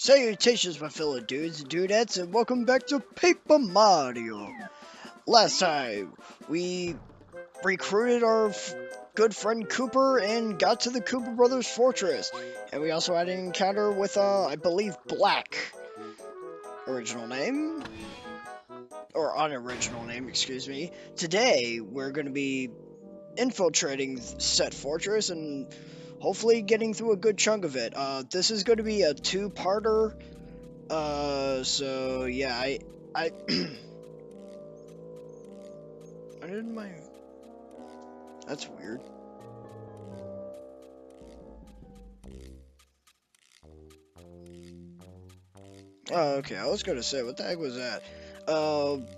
Salutations, my fellow dudes and dudettes, and welcome back to Paper Mario. Last time, we recruited our good friend Kooper and got to the Koopa Brothers Fortress. And we also had an encounter with, I believe, Black. Original name? Or unoriginal name, excuse me. Today, we're going to be infiltrating said fortress and hopefully getting through a good chunk of it. This is going to be a two-parter. So yeah, I I did my. That's weird. Oh, okay. I was gonna say, what the heck was that?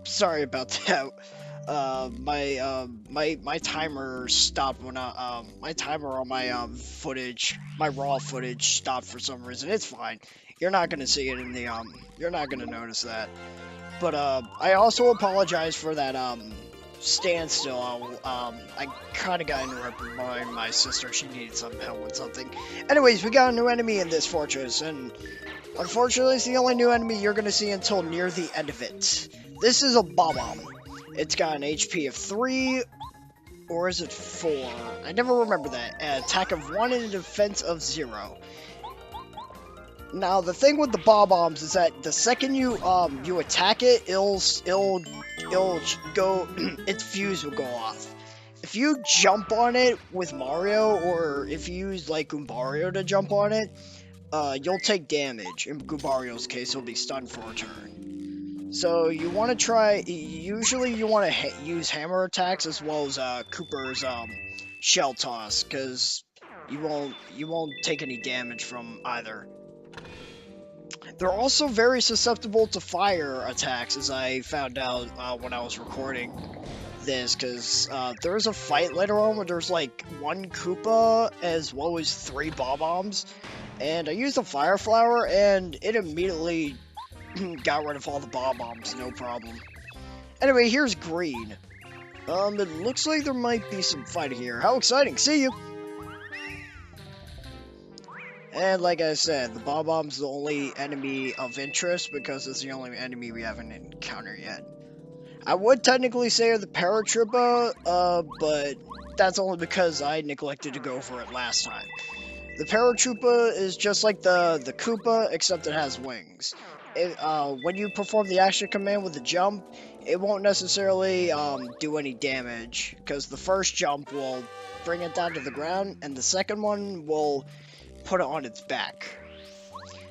Sorry about that. My timer stopped when my timer on my footage, my raw footage stopped for some reason. It's fine. You're not gonna see it in the you're not gonna notice that. But I also apologize for that standstill. I kind of got interrupted by my sister. She needed some help with something. Anyways, we got a new enemy in this fortress, and unfortunately, it's the only new enemy you're gonna see until near the end of it. This is a Bomb. It's got an HP of 3, or is it 4? I never remember that. An attack of 1 and a defense of 0. Now, the thing with the bombs is that the second you attack it, it'll go, its fuse will go off. If you jump on it with Mario, or if you use like Goombario to jump on it, you'll take damage. In Goombario's case, he'll be stunned for a turn. So you want to try. Usually, you want to use hammer attacks as well as Kooper's shell toss, because you won't take any damage from either. They're also very susceptible to fire attacks, as I found out when I was recording this, because there's a fight later on where there's like 1 Koopa as well as 3 bombs, and I used a fire flower and it immediately got rid of all the bombs, no problem. Anyway, here's green. It looks like there might be some fighting here. How exciting! See you! And like I said, the bomb's the only enemy of interest because it's the only enemy we haven't encountered yet. I would technically say the paratrooper, but that's only because I neglected to go over it last time. The paratrooper is just like the Koopa, except it has wings. When you perform the action command with the jump, it won't necessarily do any damage, because the first jump will bring it down to the ground, and the second one will put it on its back.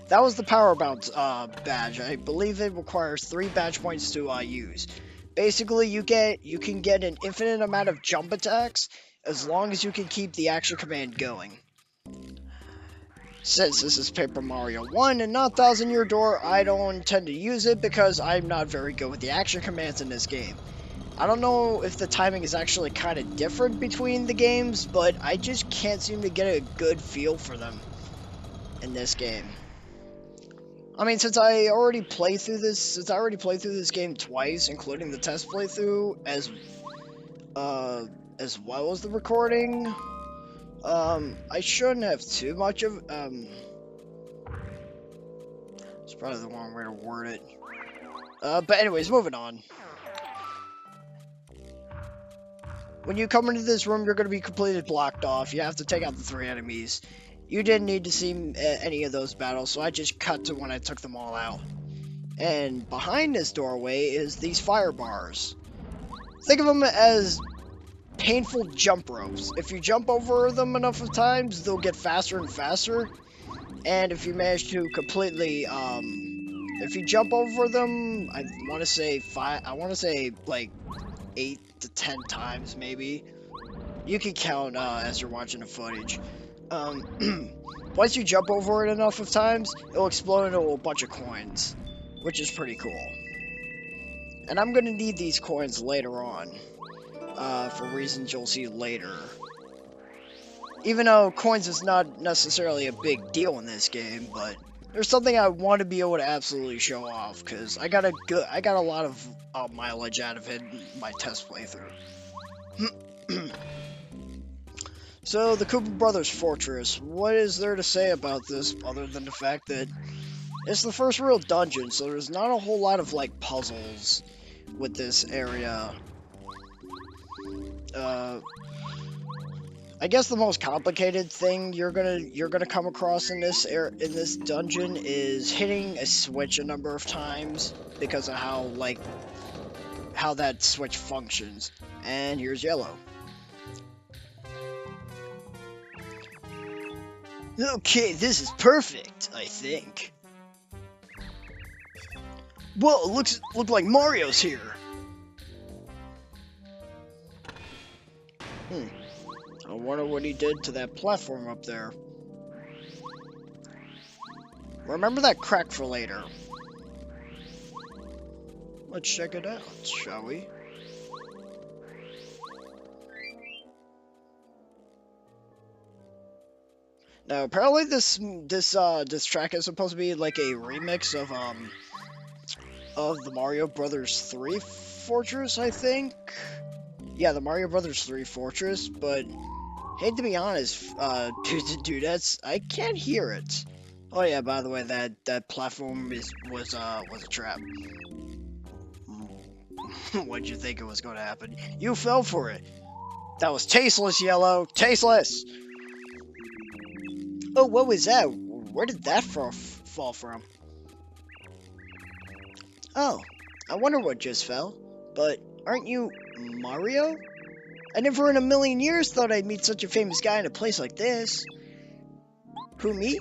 That was the power bounce badge. I believe it requires 3 badge points to use. Basically, you can get an infinite amount of jump attacks as long as you can keep the action command going. Since this is Paper Mario 1 and not Thousand Year Door, I don't intend to use it because I'm not very good with the action commands in this game. I don't know if the timing is actually kind of different between the games, but I just can't seem to get a good feel for them in this game. I mean, since I already played through this game twice, including the test playthrough as well as the recording, I shouldn't have too much of, it's probably the wrong way to word it. But anyways, moving on. When you come into this room, you're going to be completely blocked off. You have to take out the 3 enemies. You didn't need to see any of those battles, so I just cut to when I took them all out. And behind this doorway is these fire bars. Think of them as painful jump ropes. If you jump over them enough of times, they'll get faster and faster. And if you manage to completely, if you jump over them, I want to say like 8 to 10 times, maybe. You can count as you're watching the footage. Once you jump over it enough of times, it'll explode into a bunch of coins, which is pretty cool. And I'm gonna need these coins later on, for reasons you'll see later. Even though coins is not necessarily a big deal in this game, but there's something I want to be able to absolutely show off, because I got a lot of mileage out of it in my test playthrough. So, the Koopa Brothers Fortress. What is there to say about this other than the fact that It's the first real dungeon, so there's not a whole lot of, like, puzzles with this area. I guess the most complicated thing you're gonna come across in this dungeon is hitting a switch a number of times because of how that switch functions. And here's yellow. Okay, this is perfect, I think. Whoa, look like Mario's here. I wonder what he did to that platform up there. Remember that crack for later. Let's check it out, shall we? Now, apparently this track is supposed to be like a remix of the Mario Brothers 3 Fortress, I think. Yeah, the Mario Brothers 3 Fortress, but hate to be honest, dude, I can't hear it. Oh yeah, by the way, that platform was a trap. What'd you think it was going to happen? You fell for it. That was tasteless, Yellow. Tasteless. Oh, what was that? Where did that fall from? Oh, I wonder what just fell. But aren't you Mario? I never in a million years thought I'd meet such a famous guy in a place like this. Who, me?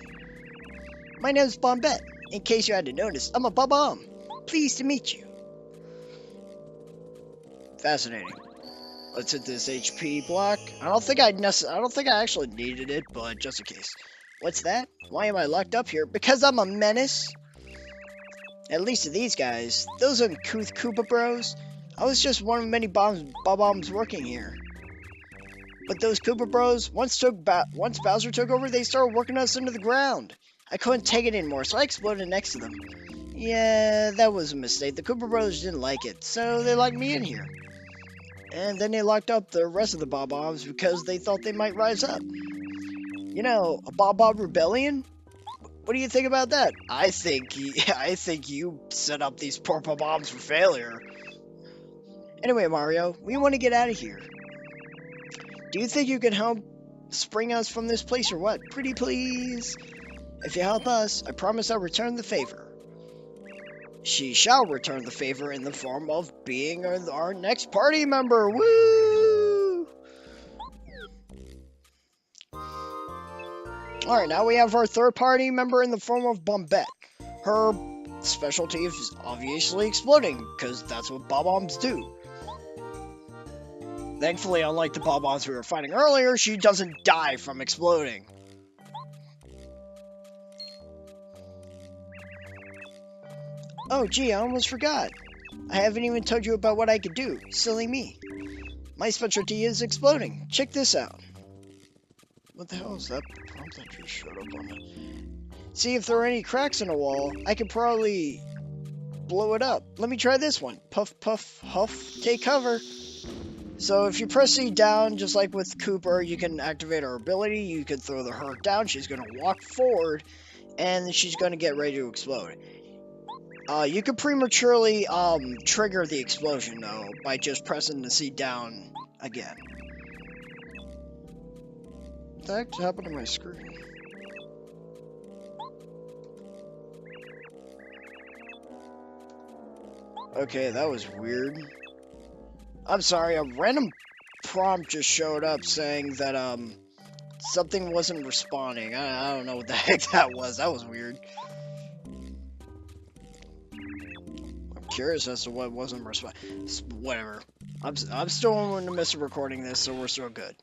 My name's Bombette. In case you hadn't noticed, I'm a Bob-omb. Pleased to meet you. Fascinating. Let's hit this HP block. I don't think I actually needed it, but just in case. What's that? Why am I locked up here? Because I'm a menace? At least to these guys. Those uncouth Koopa bros. I was just one of many Bob-ombs working here. But those Koopa bros, once Bowser took over, they started working us into the ground. I couldn't take it anymore, so I exploded next to them. Yeah, that was a mistake. The Koopa brothers didn't like it, so they locked me in here. And then they locked up the rest of the Bob-ombs because they thought they might rise up. You know, a Bob-omb rebellion? What do you think about that? I think you set up these poor Bob-ombs for failure. Anyway, Mario, we want to get out of here. Do you think you can help spring us from this place or what? Pretty please. If you help us, I promise I'll return the favor. She shall return the favor in the form of being our next party member. Woo! Alright, now we have our third party member in the form of Bombette. Her specialty is obviously exploding, because that's what Bob-ombs do. Thankfully, unlike the Bob-ombs we were fighting earlier, she doesn't die from exploding. Oh, gee, I almost forgot. I haven't even told you about what I could do. Silly me. My specialty is exploding. Check this out. What the hell is that prompt that just showed up on it? See if there are any cracks in the wall. I could probably blow it up. Let me try this one. Puff, puff, huff, take cover. So if you press C down, just like with Kooper, you can activate her ability. You can throw her down. She's going to walk forward, and she's going to get ready to explode. You could prematurely trigger the explosion, though, by just pressing the C down again. What the heck happened to my screen? Okay, that was weird. I'm sorry, a random prompt just showed up saying that, something wasn't responding. I don't know what the heck that was. That was weird. Curious as to what wasn't responding. Whatever. I'm still in the midst of recording this, so we're still good.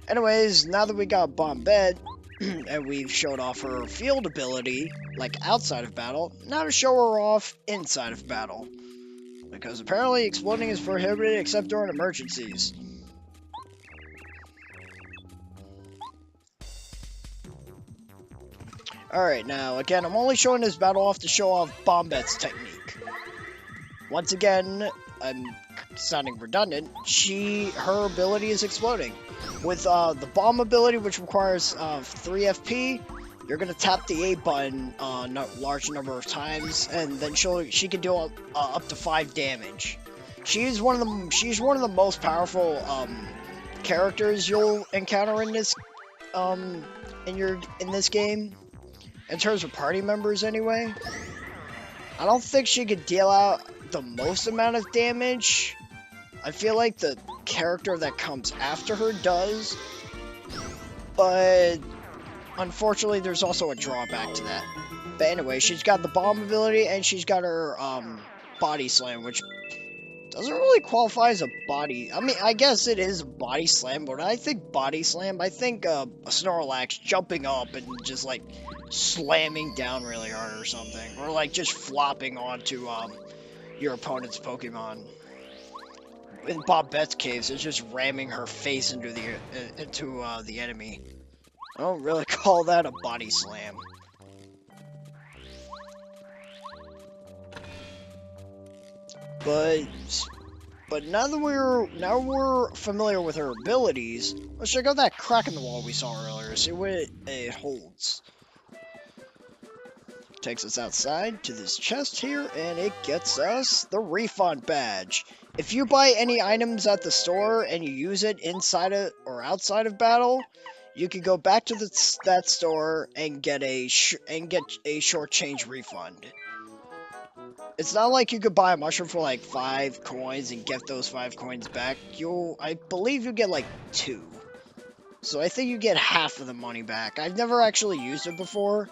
Anyways, now that we got Bombette, and we've showed off her field ability, like outside of battle, now to show her off inside of battle. Because apparently exploding is prohibited except during emergencies. Alright, now again, I'm only showing this battle off to show off Bombette's technique. Once again, I'm sounding redundant, her ability is exploding. With the bomb ability, which requires 3 FP, you're gonna tap the A button a large number of times, and then she can deal up to 5 damage. She's one of the most powerful characters you'll encounter in this in this game, in terms of party members anyway. I don't think she could deal out the most amount of damage. I feel like the character that comes after her does, but unfortunately there's also a drawback to that. But anyway, she's got the bomb ability, and she's got her body slam, which doesn't really qualify as a body. I mean, I guess it is a body slam, but I think body slam, I think a Snorlax jumping up and just like slamming down really hard or something, or like just flopping onto your opponent's Pokemon. In Bobette's case, it's just ramming her face into the enemy. I don't really call that a body slam. But now we're familiar with her abilities, let's check out that crack in the wall we saw earlier. See what it holds. Takes us outside to this chest here, and it gets us the refund badge. If you buy any items at the store and you use it inside or outside of battle, you can go back to that store and get a short change refund. It's not like you could buy a mushroom for like 5 coins and get those 5 coins back. I believe you get like 2. So I think you get half of the money back. I've never actually used it before.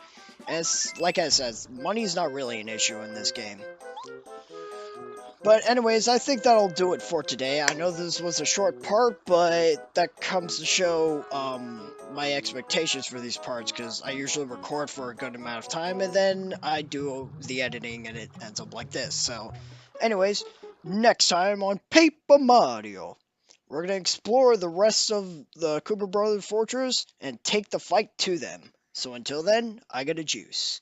And like I said, money's not really an issue in this game. But anyways, I think that'll do it for today. I know this was a short part, but that comes to show my expectations for these parts, because I usually record for a good amount of time, and then I do the editing, and it ends up like this. So, anyways, next time on Paper Mario, we're going to explore the rest of the Kooper Brothers Fortress and take the fight to them. So until then, I got a juice.